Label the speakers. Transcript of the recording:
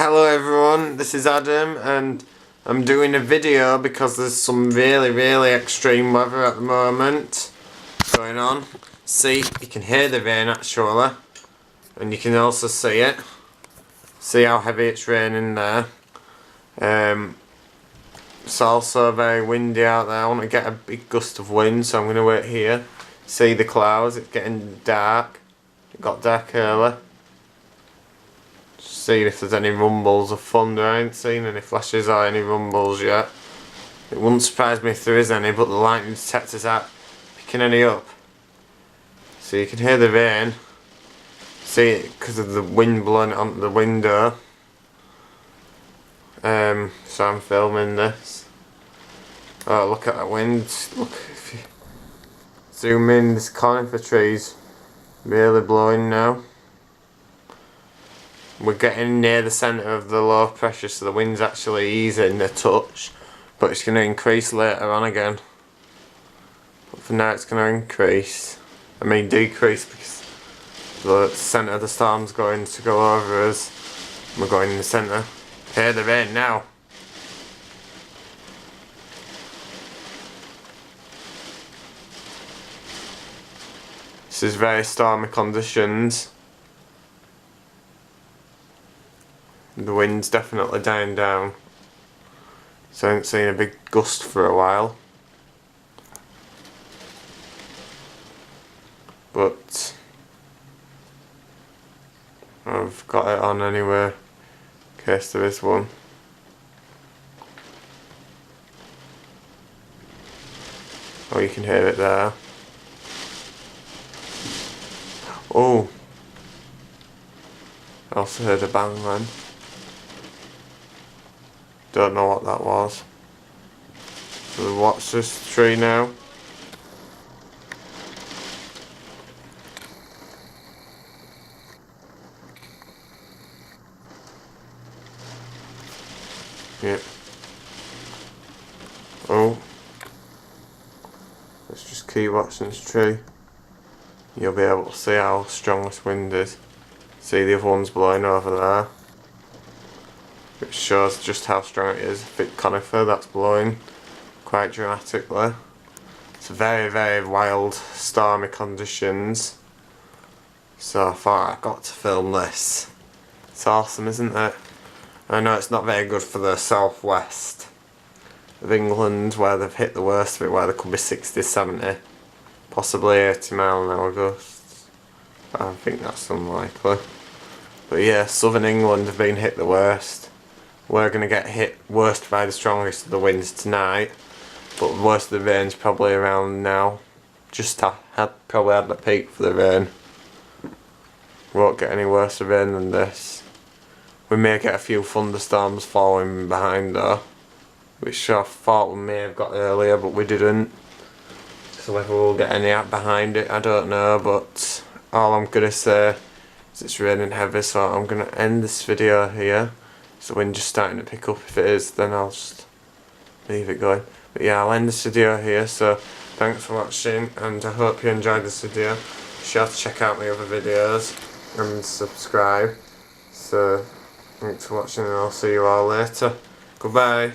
Speaker 1: Hello everyone, this is Adam and I'm doing a video because there's some really extreme weather at the moment going on. See, you can hear the rain actually, and you can also see it. See how heavy it's raining there. It's also very windy out there. I want to get a big gust of wind, so I'm going to wait here. See the clouds, it's getting dark. It got dark early. See if there's any rumbles of thunder. I ain't seen any flashes or any rumbles yet. It wouldn't surprise me if there is any, but the lightning detectors aren't picking any up. So you can hear the rain. See it because of the wind blowing it onto the window. So I'm filming this. Oh, look at that wind. Look, if you zoom in, this conifer tree's really blowing now. We're getting near the centre of the low pressure, so the wind's actually easing a touch, but it's going to increase later on again. But for now it's going to increase. I mean decrease, because the centre of the storm's going to go over us. We're going in the centre. Hear the rain now. This is very stormy conditions. The wind's definitely dying down, so I haven't seen a big gust for a while. But I've got it on anyway, in case there is one. Oh, you can hear it there. Oh! I also heard a bang then. Don't know what that was. So watch this tree now. Yep. Oh. Let's just keep watching this tree. You'll be able to see how strong this wind is. See the other one's blowing over there, which shows just how strong it is. A big conifer that's blowing quite dramatically. It's very wild, stormy conditions. So I thought I got to film this. It's awesome, isn't it? I know it's not very good for the southwest of England, where they've hit the worst of it, where there could be 60, 70, possibly 80 mile an hour gusts. But I think that's unlikely. But yeah, southern England have been hit the worst. We're going to get hit worst by the strongest of the winds tonight, but worst of the rain's probably around now. Just probably had the peak for the rain. Won't get any worse of rain than this. We may get a few thunderstorms following behind though, which I thought we may have got earlier, but we didn't. So whether we'll get any out behind it, I don't know, but all I'm going to say is it's raining heavy, so I'm going to end this video here. So the wind's just starting to pick up. If it is, then I'll just leave it going. But yeah, I'll end this video here, so thanks for watching, and I hope you enjoyed this video. Be sure to check out my other videos and subscribe. So thanks for watching, and I'll see you all later. Goodbye.